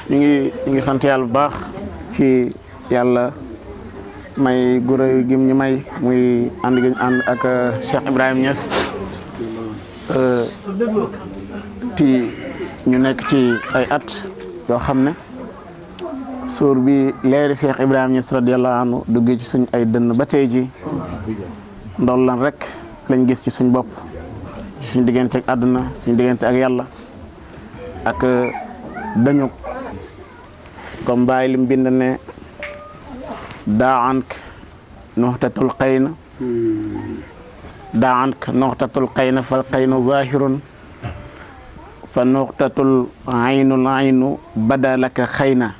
ñu ngi sant yàlla bu baax ci yàlla may guré gim ñu may muy ànd gi ñu ànd ak Cheikh Ibrahima Niass ti ñu nekk ci ay at yoo xam ne suur bi leeri Cheikh Ibrahima Niass radiyallahu anhu duggee ci suñ ay dënn ba tey ji ndol lan rek lañ gis ci suñ bopp suñ diggante ak àdduna suñ diggante ak yàlla ak dañu comme bàyyi lim bind ne daaank nuxtatul qayna daaank nuxtatul qayna fal qaynu zahirun fa nuxtatul aynu badalaka xayna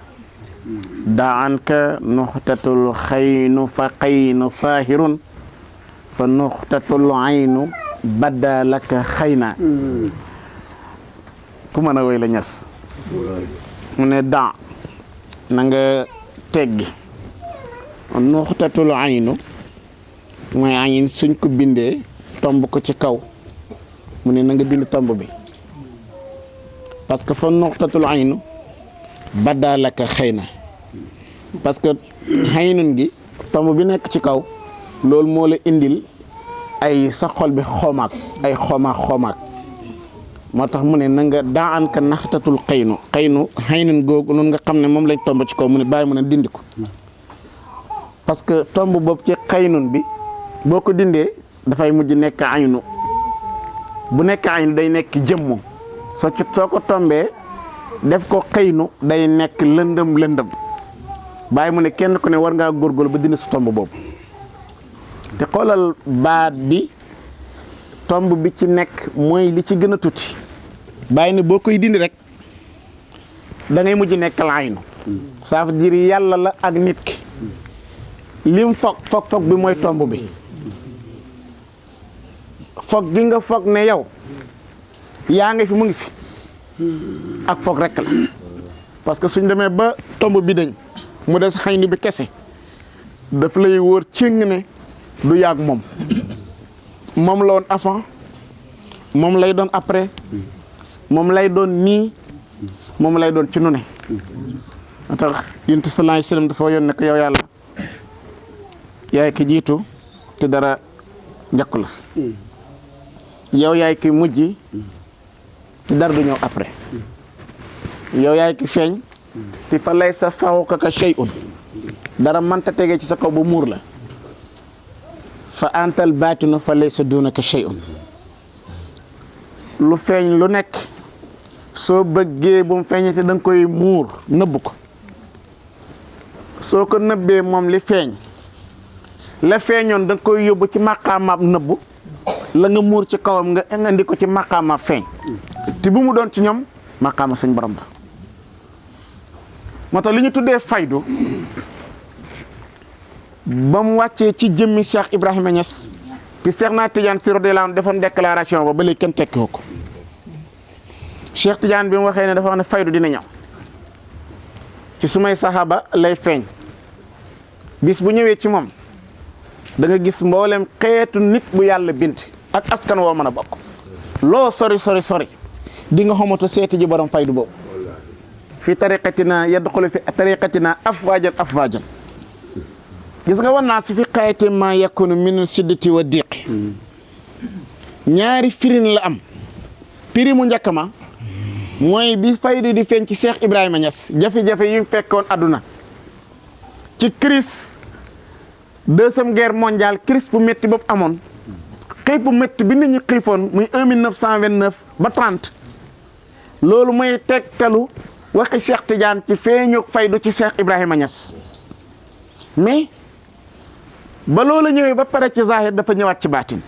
daaanka nuxtatul xaynu fa qaynu zahirun fa nuxtatul aynu badalaka xayna ku mën a woy la Ñas mu ne daa na nga teggi nuxtatul aynu mooy ayin suñ ko bindee tomb ko ci kaw mu ne na nga bind tomb bi parce que fa nuxtatul aynu badalaka xëy na parce que aynun gi tomb bi nekk ci kaw loolu moo la indil ay sa xol bi xomaak ay xomaak moo tax mu ne na nga daa an ka naxtatul xaynu aynun googu noonu nga xam ne moom lañ tomb ci kaw mu ne bàyyi mu ne dindi ko parce que tomb boobu ci xaynun bi boo ko dindee dafay mujj nekk aynu bu nekk aynu day nekk jëmm soo ko tombee def ko xaynu day nekk lëndëm bàyyi mu ne kenn ku ne war ngaa góorgóorlu ba dindi su tomb boobu te xoolal baat bi tomb bi ci nekk mooy li ci gën a tuuti bàyyi ne boo koy dindi rek da ngay mujj nekk la aynu ça veut dire yàlla la ak nit ki lim foog bi mooy tomb bi foog gi nga foog ne yow yaa ngi fi mu ngi fi ak foog rek la parce que suñ demee ba tomb bi dañ mu des xayni bi kese daf lay wóor cëng ne du yàgg moom la woon avant moom lay doon après moom lay doon nii moom lay doon ci nu ne moo tax yonent sallallahu alayhi wasallam dafa yoon ne ko yow yàlla yaay ki jiitu te dara njëkku la fi yow yaay ki mujj te dara du ñëw après yow yaay ki feeñ te fa lay sa fawqa ka shay'un dara mënta tege ci sa kaw ba muur la fa antal baatinu fa lay sa dunaka shay'un lu feeñ lu nekk soo bëggee bu mu feeñee te da nga koy muur nëbb ko soo ko nëbbee moom li feeñ la feeñoon da nga koy yóbbu ci maqaamaab nëbbu la nga muur ci kawam nga indi ko ci maqaamaab feeñ te bu mu doon ci ñoom maqaama suñ borom ba moo tax li ñu tuddee faydu ba mu wàccee ci jëmmi Cheikh Ibrahima Niass te Cheikh na Tidiane Sy radiyallahu anhu defoon déclaration ba léegi kenn tekkiwoo ko Cheikh Tidiane bi mu waxee ne dafa wax ne faydu dina ñëw ci sumay saxaaba lay feeñ bis bu ñëwee ci moom da nga gis mboolem xeetu nit bu yàlla bind ak askan woo mën a bokk loo sori di nga xamatu seeti ji borom faydu boobu fi tariqatina yadxulu fi tariqatina afwaajan gis nga wan naa su fi xayate ma yakunu min siddati wa diqi ñaari firin la am piri mu njëkk ma mooy bi faydu di feeñ ci Cheikh Ibrahima Niass jafe-jafe yi mu fekkoon àdduna ci crise deuxième guerre mondiale crise bu métti boobu amoon xiif bu métti bi nit ñi xiifoon muy 1929 ba 30 loolu mooy tegtalu waxi Cheikh Tidiane ci feeñu faydu ci Cheikh Ibrahima Niass mais ba loolu ñëwee ba pare ci zahir dafa ñëwaat ci baatin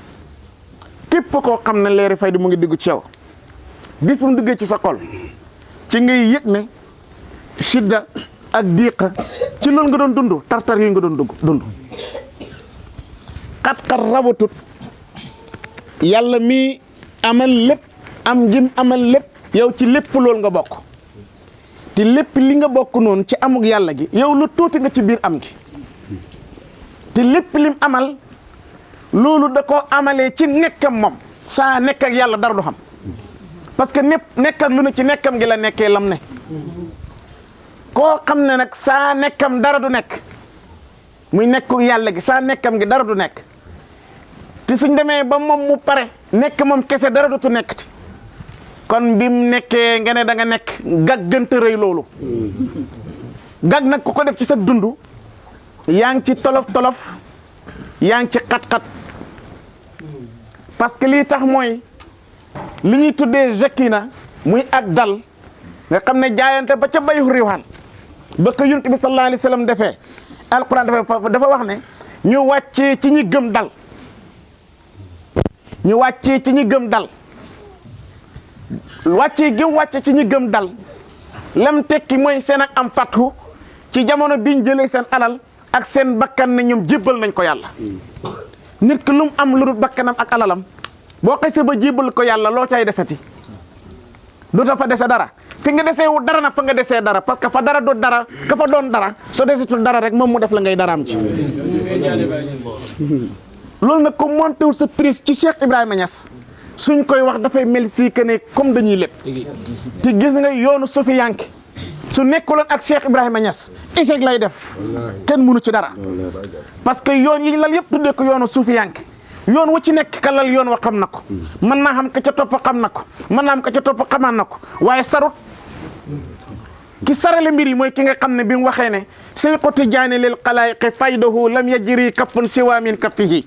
képp koo xam ne leeri faydu mu ngi diggu ci yow bis bu mu duggee ci sa xol ci ngay yëg ne sidda ak diiqa ci loolu nga doon dund tartar yi nga doon dund xat-xat rabatut yàlla mi amal lépp am gim amal lépp yow ci lépp loolu nga bokk te lépp li nga bokk noonu ci amuk yàlla gi yow lu tuuti nga ci biir am gi te lépp lim amal loolu da koo amalee ci nekkam moom saa nekk ak yàlla dara du xam parce que nekk ak lu ne ci nekkam gi la nekkee lam ne koo xam ne nag saa nekkam dara du nekk muy nekku yàlla gi saa nekkam gi dara du nekk te suñ demee ba moom mu pare nekk moom kese dara du tu nekk ci kon bi mu nekkee nga ne da nga nekk gag gënta rëy loolu gag nag ku ko def ci sa dund yaa ngi ci tolof yaa ngi ci xat-xat parce que lii tax mooy li ñuy tuddee jakina muy ak dal nga xam ne jaayante ba ca bayu riwaan ba ko yonent bi sallallahu alayhi wa sallam defee alquran dafa wax ne ñu wàccee ci ñi gëm dal ñu wàccee ci ñi gëm dal wàccee gëm wàcce ci ñi gëm dal lam tekki mooy seen ak am fathu ci jamono biñ jëlee seen alal ak seen bakkan ne ñoom jébbal nañ ko yàlla nit ki lu mu am lu dul bakkanam ak alalam boo xasee ba jébbal ko yàlla loo cay desati du ta fa dese dara fi nga desee wu dara nag fa nga desee dara parce que fa dara du dara ka fa doon dara soo desetul dara rek moom mu def la ngay daraam ci loolu nag ko montewul sa prise ci Cheikh Ibrahima Niass suñ koy wax dafay mel si que ne comme dañuy lépp te gis nga yoonu sufiyanke su nekkuloon ak Cheikh Ibrahima Niass échec lay def kenn mënu ci dara parce que yoon yi lal yëpp tuddee ko yoonu sufiyanke yoon wu ci nekk ka lal yoon wa xam na ko mën naa xam ka ca topp xam na ko mën naa xam ka ca topp xamaan na ko waaye sarut ki sarale mbir yi mooy ki nga xam ne bi mu waxee ne Cheikhu Tidiane lil xalaayiqi faydahu lam yajri kaffun siwa min kaffihi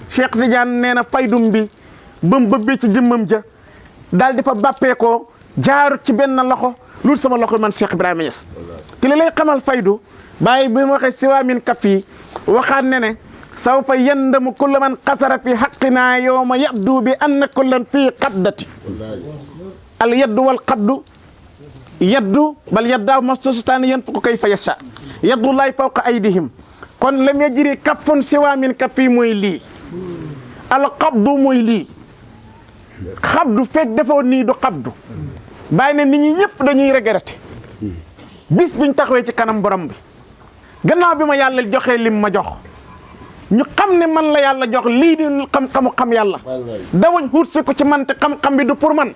Cheikh Tidiane nee na faydum bi ba mu bëbbee ci jëmmam ja daal di fa bàppee ko jaarut ci benn loxo loolu sama loxo man Cheikh Ibrahima Niass ki li lay xamal faydu bàyyi bi mu waxee siwa min kaffihi waxaat ne ne sawfa yandamu kullu man qasara fi haqqina yawma yabdu bi anna kullan fii qaddati al yaddu wal qaddu yaddu bal yaddaahu mabsuutataani yanfiqu kayfa yashaa yaddullaahi fawqa aydihim kon lam yajri kaffun siwaa min kaffi mooy lii al qabdu mooy lii xabdu fekk defoo nii du xabdu bàyyi ne nit ñi ñëpp dañuy regretté bis biñ taxawee ci kanam borom bi gannaaw bi ma yàlla joxee lim ma jox ñu xam ne man la yàlla jox lii di xam-xamu xam yàlla dawañ xuut si ko ci man te xam-xam bi du pour man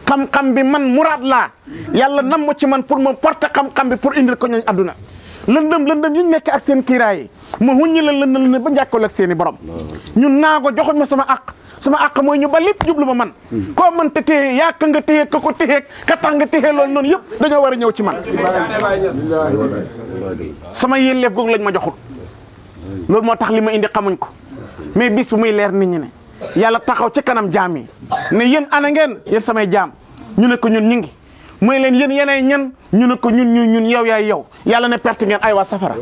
xam-xam bi man muraad laa yàlla nam ma ci man pour ma porter xam-xam bi pour indil ko ñooñ adduna lëndëm yi ñu nekk ak seen kiiraay yi ma huññi la lëndëm ba njàkkool ak seen i borom ñun naa ko joxuñ ma sama àq mooy ñu ba lépp jublu ma man koo man te téye yàq nga téye ka ko téye ka tax nga téye loolu noonu yëpp dañoo war a ñëw ci man sama yelleef googu lañ ma joxul loolu moo tax li ma indi xamuñ ko mais bis bu muy leer nit ñi ne yàlla taxaw ci kanam jaam yi ne yéen ana ngeen yéen samay jaam ñu ne ko ñun ñu ngi mooy leen yéen yenay ñan ñu ne ko ñun yow yaay yow yàlla ne perte ngeen ay waa safara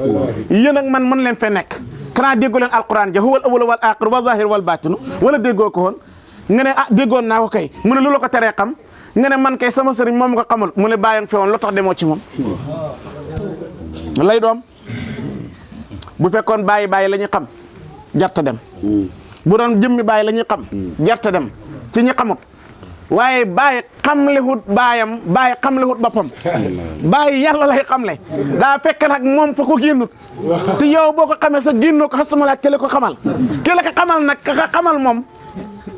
yéen ak man mën leen fee nekk xanaa déggoo leen alquran ja huwal awwal wal aaxir wal zaahir wal baatinu wala déggoo ko woon nga ne ah déggoon naa ko kay mu ne lu la ko teree xam nga ne man kay sama sëriñ moom nga xamul mu ne bàyyi fi woon lu tax demoo ci moom lay doom bu fekkoon bàyyi la ñuy xam jarta dem bu doon jëmmi bàyyi la ñuy xam jarta dem ci ñi xamut waaye bàyyi xamlewut baayam bàyyi xamlewut boppam bàyyi yàlla lay xamle daa fekk nag moom fa ko génnut te yow boo ko xamee sa génnoo ko xasuma laa kële ko xamal kële ko xamal nag ka xamal moom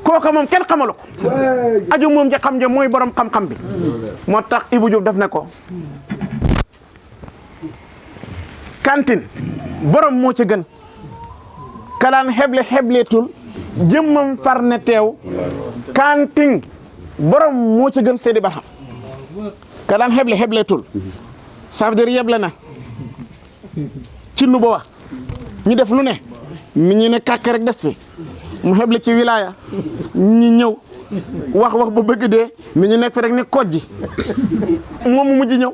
kooka moom kenn xamalu ko aju moom ja xam ja mooy borom xam-xam bi moo tax Ibou Diop daf ne ko kantin borom moo ci gën ka daan xebleetul jëmmam far ne teew kantin borom moo ci gën Seydi Barham ka daan xebleetul ça veut dire yeble na ci nu ba wax ñu def lu ne mi ñu ne kàkk rek des fi mu xeble ci wilaya ñi ñëw wax ba bëgg dee mi ñu nekk fi rek ni kojji moom mu mujj ñëw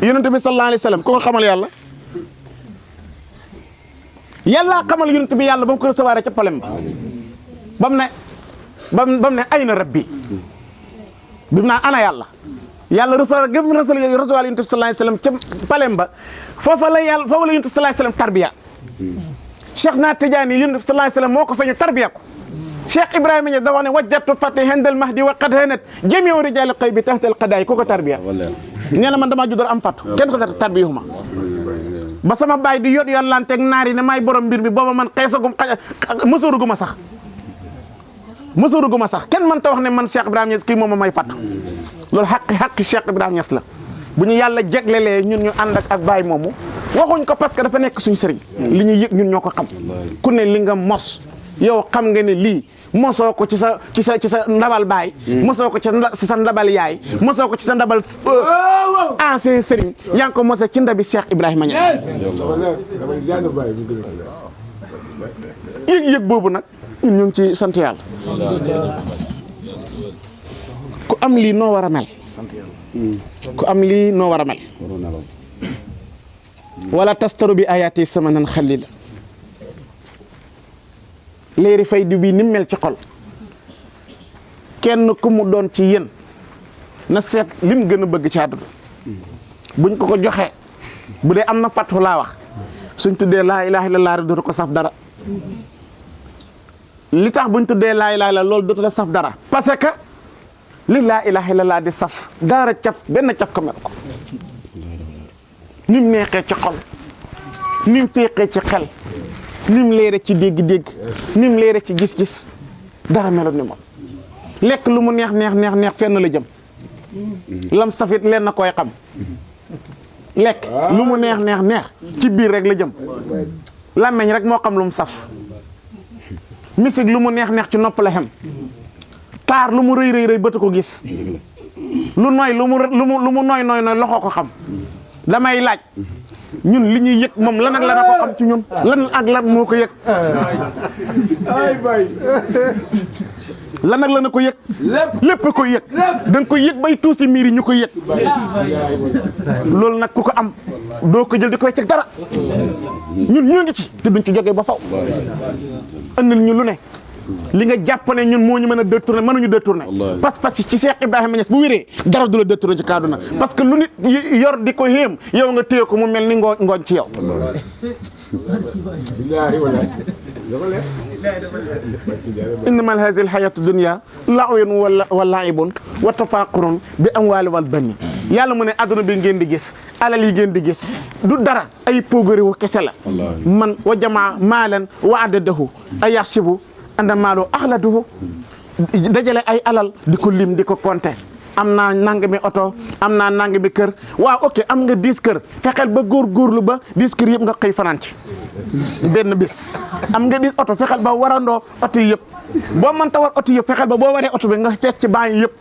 yonent bi sallallahu alayhi wa sallam ku ko xamal yàlla yàlla xamal yonent bi yàlla ba mu ko recevoir ca palem ba mu ne ayna rabbi bi mu naan ana yàlla recevoir gëm recevoir yonent bi sallallahu alayhi wa sallam ca palem ba foofa la yonent bi sallallahu alayhi wa sallam tarbiya Cheikh na Tidiane yonent bi sallallahu alayhi wa sallam moo ko feeñu tarbiya ko Cheikh Ibrahima Niass da wax ne wajjatu fati hendal mahdi wa qad hanat jamiu rijal qaybi tahta al qadaay ku ko tarbiya nee na man damaa juddoo am fatu kenn ko tarbiyuma ba sama baay di yot yàllanteeg naar yi ne maay borom mbir mi booba man xeesagum mësooruguma sax mësuruguma sax kenn mën ta wax ne man Cheikh Ibrahima Niass kii moom may fàttu loolu xaqi Cheikh Ibrahima Niass la bu ñu yàlla jeglelee ñun ñu ànd ak baay moomu waxuñ ko parce que dafa nekk suñu sëriñ li ñuy yëg ñun ñoo ko xam ku ne li nga mos yow xam nga ne lii mosoo ko ci sa ndabal baay mosoo ko ci sa ndabal yaay mosoo ko ci sa ndabal ancien sëriñ yaa ngi ko mosee ci ndabi Cheikh Ibrahima Niass yëg-yëg boobu nag ñun ñu ngi ci sant yàlla ku am lii noo war a mel ku am lii noo war a mel wala tastaru bi ayaati samanan xalila léeri faydu bi ni mel ci xol kenn ku mu doon ci yéen na seet lim gën a bëgg ci àdduna buñ ko joxee bu dee am na fàttu laa wax suñ tuddee laa ilaaha illallaah rek dootu ko saf dara li tax buñ tuddee laa ilaaha illallaah loolu dootu la saf dara parce que li laa ilaaha illallaah di saf dara caf benn caf ko mel ko nim neexee ci xol nim féexee ci xel nim leere ci dégg-dégg nim leere ci gis-gis dara meloon ni moom lekk lu mu neex fenn la jëm lam safit leen na koy xam lekk lu mu neex ci biir rek la jëm làmmeñ rek moo xam lu mu saf misik lu mu neex ci nopp la xem taar lu mu rëy bëtu ko gis lu nooy lu mu nooy loxo ko xam damay laaj ñun li ñuy yëg moom lan ak lan ko xam ci ñun lan ak lan moo ko yëg lan ak lan ko yëg lépp ko yëg da nga ko yëg bay tuusi miir yi ñu ko yëg loolu nag ku ko am doo ko jël di koy ceg dara ñun ñoo ngi ci te duñ ci jógee ba faw andil ñu lu ne li nga jàpp ne ñun moo ñu mën a détourné mënuñu détourné parce que ci Cheikh Ibrahima Niass bu wéree dara du la détourné ci kaduna parce que lu nit yor di ko yéem yow nga téye ko mu mel ni ngooñ ci yow innamal haazihil hayaatu dunya la'ibun wa la'ibun wa tafaaqurun bi amwaali wal bani yàlla mu ne adduna bi ngeen di gis alal yi ngeen di gis du dara ay pogori wu kese la man wa jamaa maalan wa adadahu ayahsibu anda maalo axladuhu dajale ay alal di ko lim di ko compter am naa nangami oto am naa nangami kër waaw ok am nga 10 kër fexeel ba góorgóorlu ba 10 kër yëpp nga xëy fanaan ci benn bis am nga 10 oto fexeel ba warandoo oto yëpp boo mënta war oto yëpp fexeel ba boo waree oto bi nga fekk ci bàyyi yëpp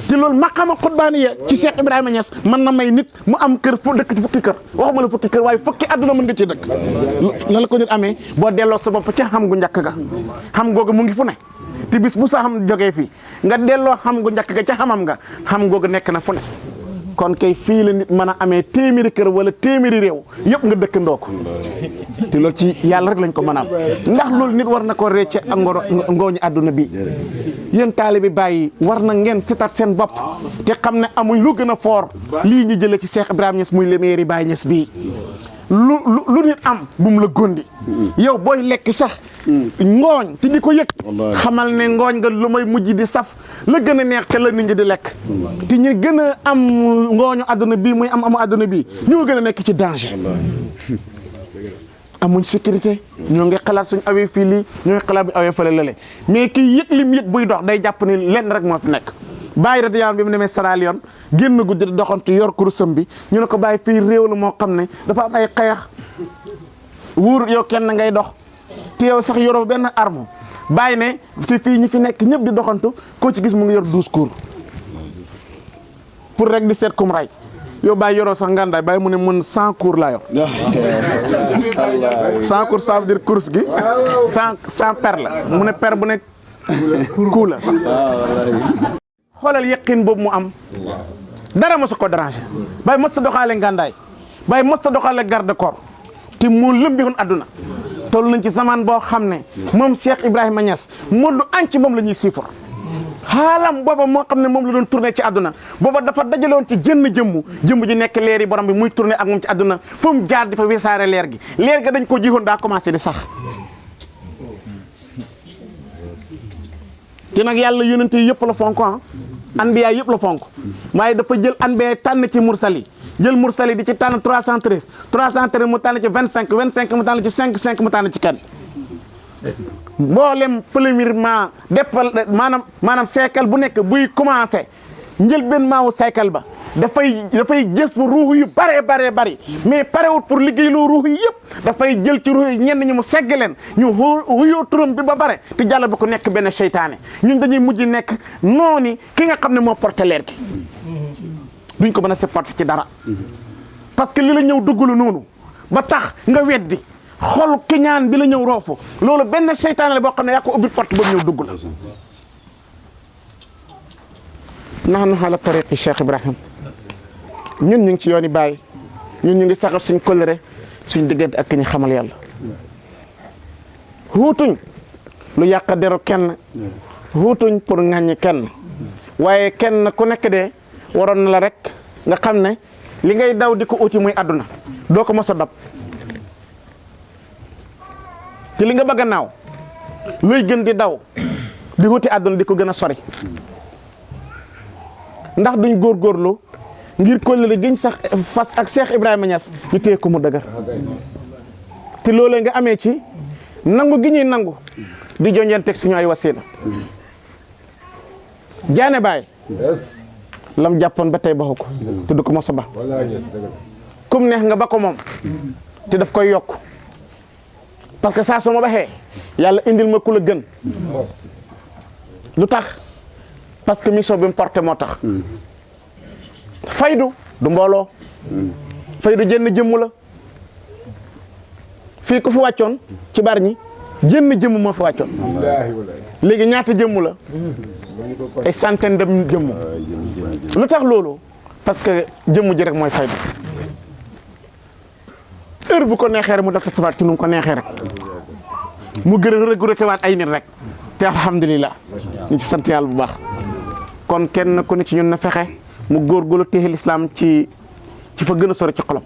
te loolu maqama xutbaani ya ci Cheikh Ibrahima Niass mën na may nit mu am kër fu dëkk ci fukki kër waxuma la fukki kër waaye fukki adduna mën nga ci dëkk la ko nit amee boo delloo sa bopp ci xam gu njëkk ga xam googu mu ngi fu ne te bis bu sa xam jógee fii nga delloo xam gu njëkk ga ca xamam nga xam googu nekk na fu ne kon kay fii la nit mën a amee téeméeri kër wala téeméeri réew yëpp nga dëkkandoo ko te loolu ci yàlla rek lañ ko mën a am ndax loolu nit war na ko récce ak ngooñu àdduna bi yéen taalibe Baay war na ngeen seetaat seen bopp te xam ne amuñ lu gën a fort lii ñu jëlee ci Cheikh Ibrahima Niass muy lemeeri Baay Niass bii lu nit am bu mu la gondi yow booy lekk sax ngooñ te di ko yëg xamal ne ngooñ nga lu may mujj di saf la gën a neex te la nit ñi di lekk te ñu gën a am ngooñu àdduna bii muy amu àdduna bii ñoo gën a nekk ci danger amuñ sécurité ñoo ngi xalaat suñ awee fii lii ñoo ngi xalaat bu awee fële lale mais kii yëg lim yëg buy dox day jàpp ni lenn rek moo fi nekk Baye radiyallahu bi mu demee Sierra Leone génn guddi di doxantu yor kurusam bi ñu ne ko Baye fii réew la moo xam ne dafa am ay xeex wuur yow kenn ngay dox te yow sax yoroo benn arme Baye ne fii ñi fi nekk ñëpp di doxantu koo ci gis mu ngi yor 12 cours pour rek di seet kum ray yow Baye yoroo sax ngandaay Baye mu ne mën 100 cours laa yor 100 cours ça veut dire course gi 100 per la mu ne per bu nekk coup la xoolal yëqin boobu mu am dara mosu ko déranger Baye mos ta doxaale ngandaay Baye mos ta doxaale garde corps te mu lëmbi woon adduna toll nañ ci zaman boo xam ne moom Cheikh Ibrahima Niass moo du añ ci moom la ñuy siifar xaalam booba moo xam ne moom la doon tourné ci àdduna booba dafa dajaloon ci jëmm ji nekk leer yi borom bi muy tourné ak moom ci àdduna fu mu jaar di fa wisaare leer gi leer ga dañ ko jiwoon daa commencé di sax te nag yàlla yonent yi yëpp la fonk anbiya yëpp la fonk waaye dafa jël anbiya tànn ci mursali jël mursali di ci tànn 313 mu tànn ci 25 mu tànn ci 5 mu tànn ci kenn mboolem premièrement maanaam cycle bu nekk buy commencé njëlbeen maawu cycle ba dafay gës bu ruux yu bare mais parewut pour liggéey loo ruux yi yëpp dafay jël ci ruux yi ñenn ñi mu segg leen ñu wuyoo turam bi ba bare te jàll ba ko nekk benn seytaane ñun dañuy mujj nekk noonu ki nga xam ne moo porté leer gi duñ ko mën a supporter ci dara parce que li la ñëw duggalu noonu ba tax nga weddi xol kiñaan bi la ñëw roofu loolu benn seytaane la boo xam ne yaa ko ubbi porte ba ñëw dugg la nahnu ala tariqi Cheikh Ibrahim ñun ñu ngi ci yooni Baay ñun ñu ngi saxal suñ kóllëre suñ diggante ak ki ñu xamal yàlla xuutuñ lu yàq deru kenn xuutuñ pour ŋàññi kenn waaye kenn ku nekk de waroon na la rek nga xam ne li ngay daw di ko uti muy àdduna doo ko mos a dab te li nga bëgg a naaw luy gën di daw di wuti àdduna di ko gën a sori ndax duñ góorgóorlu ngir kóllëre giñ sax fas ak Cheikh Ibrahima Niass ñu téye ko mu dëgër te loolee nga amee ci nangu gi ñuy nangu di jonjanteeg suñu ay wasiila jaane baay lam jàppoon ba tey baxu ko te du ko mos a ba kum neex nga ba ko moom te daf koy yokk parce que saa su ma baxee yàlla indil ma ku la gën lu tax parce que mission bi mu porté moo tax faydu du mbooloo faydu jënn jëmm la fii ku fi wàccoon ci bar ñi jënn jëmm moo fi wàccoon léegi ñaata jëmm la ay centaine de jëmm lu tax loolu parce que jëmm ji rek mooy faydu heure bu ko neexee rek mu def tasafaat ci nu mu ko neexee rek mu gën a regretté waat ay nit rek te alhamdulilah ñu ci sant yàlla bu baax kon kenn ku ne ci ñun na fexe mu góorgóorlu téye lislaam ci fa gën a sori ci xolam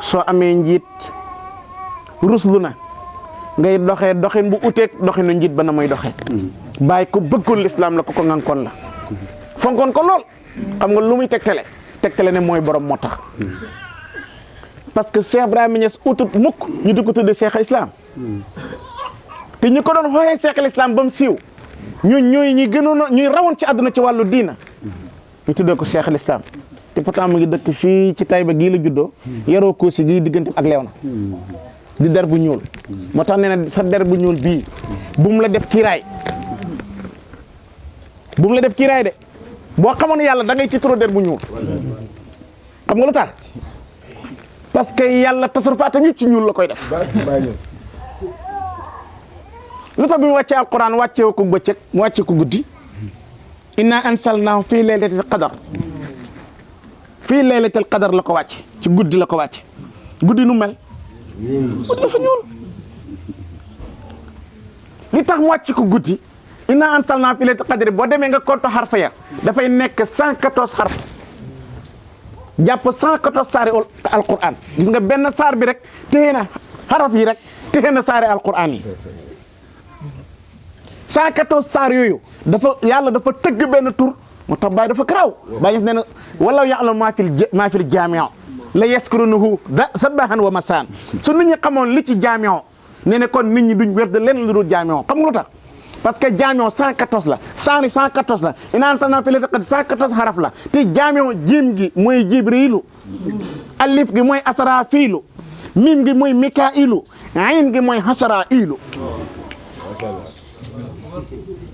soo amee njiit ruslu na ngay doxee doxin bu uteeg doxinu njiit ba na muy doxee bàyyi ko bëggoon lislaam la ko ngankoon la fonkoon ko lool xam nga lu muy tegtale ne mooy borom moo tax parce que Cheikh Ibrahima Niass utut mukk ñu di ko tuddee Cheikh Islam te ñu ko doon xooxee Cheikh Islam ba mu siiw ñooy ñi gënoon ñuy rawoon ci àdduna ci wàllu diina ñu tuddee ko Cheikh Islam te pourtant mu ngi dëkk fii ci Taïba gii la juddoo yaroo ko si gii diggante ak Léona di der bu ñuul moo tax nee na sa der bu ñuul bii bu mu la def kiiraay de boo xamoon yàlla da ngay ci trop der bu ñuul xam nga lu tax parce que yàlla tasarufaatam yëpp ci ñuul la koy def lu tax bi mu wàccee alquran wàccee ko bëccëg mu wàccee ko guddi inna ansalnaahu fii laylatil qadar fii laylatil qadar la ko wàcc ci guddi la ko wàcc guddi nu mel guddi dafa ñuul li tax mu wàcc ko guddi inna ansalnaahu fii laylatil qadar boo demee nga konto xarfa ya dafay nekk 114 xarf jàpp 114 saari alquran gis nga benn saar bi rek téye na xaraf yi rek téye na saari alquran yi 114 saar yooyu yàlla dafa tëgg benn tur moo tax Baay dafa karaaw Baay nee na walaw ya'lamu maa fil jaami' la yaskurunahu sabahan wa masaan su nit ñi xamoon li ci jaami' nee na kon nit ñi duñ wér de lenn lu dul jaami' xam nga lu tax parce que jaami' 114 la saari 114 la inaan sana fi la 114 xaraf la te jaami' jiim gi mooy jibrilu alif gi mooy asrafilu mim gi mooy mikailu ayn gi mooy hasrailu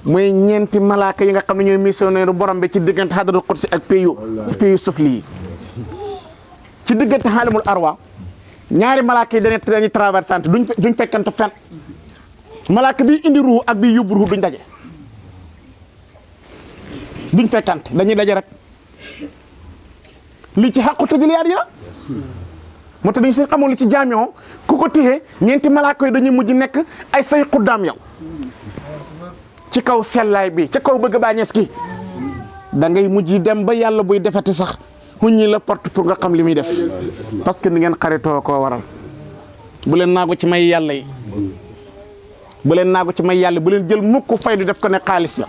mooy ñeenti malaaka yi nga xam ne ñooy missionnaire borom bi ci diggante hadratul qudsi ak pays sufli yi ci diggante xaalimul arwa ñaari malaaka yi dañuy traversante duñ fekkante fen malaaka bi indi ruux ak bi yóbbu ruux duñ daje duñ fekkante dañuy daje rek li ci xàqu tajaliyaat yi la moo tax dañ si xamoon li ci jaamion ku ko téye ñeenti malaaka yi dañuy mujj nekk ay say xuddaam yow ci kaw sellaay bi ci kaw bëgg bàññees ki da ngay mujj dem ba yàlla buy defati sax huññi la porte pour nga xam li muy def parce que ni ngeen xaritoo koo waral bu leen naagu ci may yàlla yi bu leen naagu ci may yàlla bu leen jël mukk faydu def ko ne xaalis la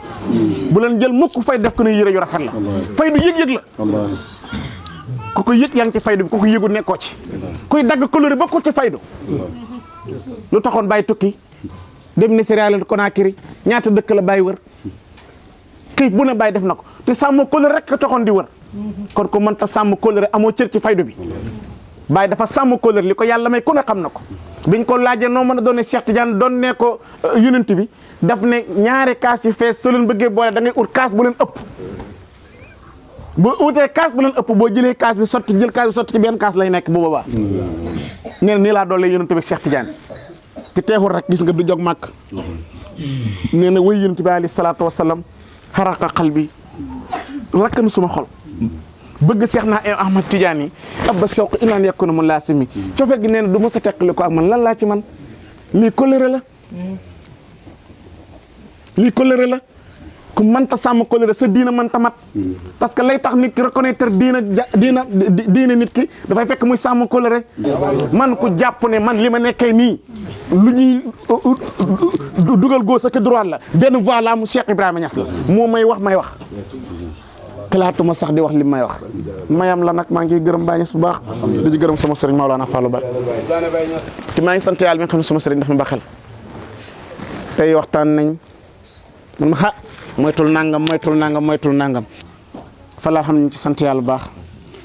bu leen jël mukk faydu def ko ne yére yu rafet la faydu yëg-yëg la ku ko yëg yaa ngi ci faydu bi ku ko yëgu nekkoo ci kuy dagg couleur ba ko ci faydu lu taxoon bàyyi tukki dem ni Sierra Leone Conakry ñaata dëkk la bàyyi wër xiif bu ne bàyyi def na ko te sàmm kóllëre rek ka taxoon di wër kon ko mënta sàmm kóllëre amoo cër ci faydu bi bàyyi dafa sàmm kóllëre li ko yàlla may ku ne xam na ko biñ ko laajee noo mën a doon Cheikh Tidiane doon ne ko yonent bi daf ne ñaari kaas yu fees soo leen bëggee boole da ngay ut kaas bu leen ëpp boo utee kaas bu leen ëpp boo jëlee kaas bi sotti jël kaas bi sotti ci benn kaas lay nekk bu boobaa nee na nii laa doole yonent bi Cheikh Tidiane te teexul rek gis nga du jog màkk nee na way yonent bi alayhi salaatu wasalaam xaraqa qalbi rakk na suma xol bëgg Cheikh naa Ahmad Tidiane yi abba shawq inaan yakuna mu laasimi cofet gi nee na du ma sa teqali ko ak man lan laa ci man lii kóllëre la lii kóllëre la ku mënta sàmm kóllëre sa diina mënta mat parce que lay tax nit ki reconnaître diina nit ki dafay fekk muy sàmm kóllëre man ku jàpp ne man li ma nekkee nii lu ñuy dugal gauche ak droite la benn voix la mu Cheikh Ibrahima Niass la moo may wax xalaatuma sax di wax li may wax mayam la nag maa ngi gërëm Baye Niass bu baax di ci gërëm sama sëriñ Maolana Fallou Ba te maa ngi sant yàlla mi nga xam ne sama sëriñ daf ma baxel tey waxtaan nañ man ma moytul nangam fa laa xam ne ci sant yàlla bu baax